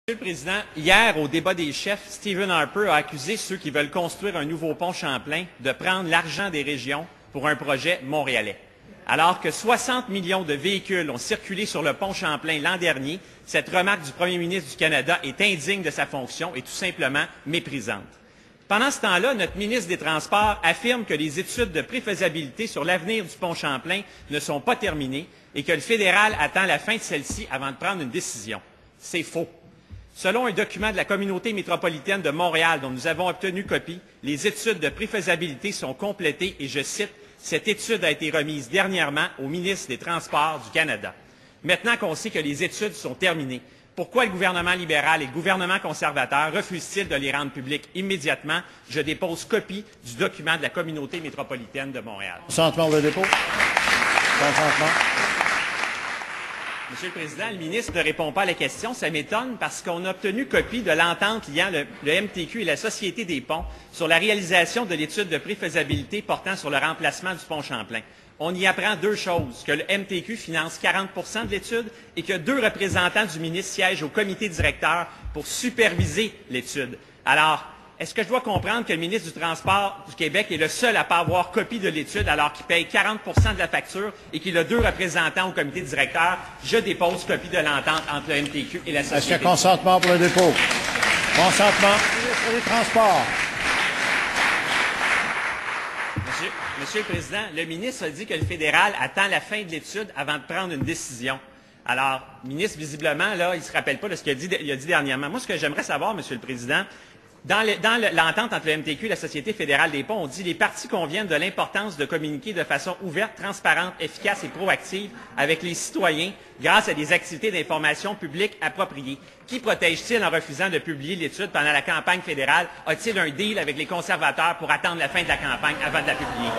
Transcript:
Monsieur le Président, hier, au débat des chefs, Stephen Harper a accusé ceux qui veulent construire un nouveau pont Champlain de prendre l'argent des régions pour un projet montréalais. Alors que 60 millions de véhicules ont circulé sur le pont Champlain l'an dernier, cette remarque du premier ministre du Canada est indigne de sa fonction et tout simplement méprisante. Pendant ce temps-là, notre ministre des Transports affirme que les études de préfaisabilité sur l'avenir du pont Champlain ne sont pas terminées et que le fédéral attend la fin de celle-ci avant de prendre une décision. C'est faux. Selon un document de la communauté métropolitaine de Montréal dont nous avons obtenu copie, les études de préfaisabilité sont complétées et, je cite, « Cette étude a été remise dernièrement au ministre des Transports du Canada ». Maintenant qu'on sait que les études sont terminées, pourquoi le gouvernement libéral et le gouvernement conservateur refusent-ils de les rendre publiques immédiatement? Je dépose copie du document de la communauté métropolitaine de Montréal. Consentement de dépôt. Consentement. Monsieur le Président, le ministre ne répond pas à la question. Ça m'étonne parce qu'on a obtenu copie de l'entente liant le MTQ et la Société des ponts sur la réalisation de l'étude de préfaisabilité portant sur le remplacement du pont Champlain. On y apprend deux choses, que le MTQ finance 40 de l'étude et que 2 représentants du ministre siègent au comité directeur pour superviser l'étude. Alors, est-ce que je dois comprendre que le ministre du Transport du Québec est le seul à ne pas avoir copie de l'étude alors qu'il paye 40 de la facture et qu'il a 2 représentants au comité directeur? Je dépose copie de l'entente entre le MTQ et la Société. Est-ce qu'il y a consentement pour le dépôt? Consentement. Ministre des Transports. Monsieur le Président, le ministre a dit que le fédéral attend la fin de l'étude avant de prendre une décision. Alors, le ministre, visiblement, là, il ne se rappelle pas de ce qu'il a dit dernièrement. Moi, ce que j'aimerais savoir, Monsieur le Président, dans l'entente entre le MTQ et la Société fédérale des ponts, on dit « Les parties conviennent de l'importance de communiquer de façon ouverte, transparente, efficace et proactive avec les citoyens grâce à des activités d'information publique appropriées. » Qui protège-t-il en refusant de publier l'étude pendant la campagne fédérale? A-t-il un deal avec les conservateurs pour attendre la fin de la campagne avant de la publier?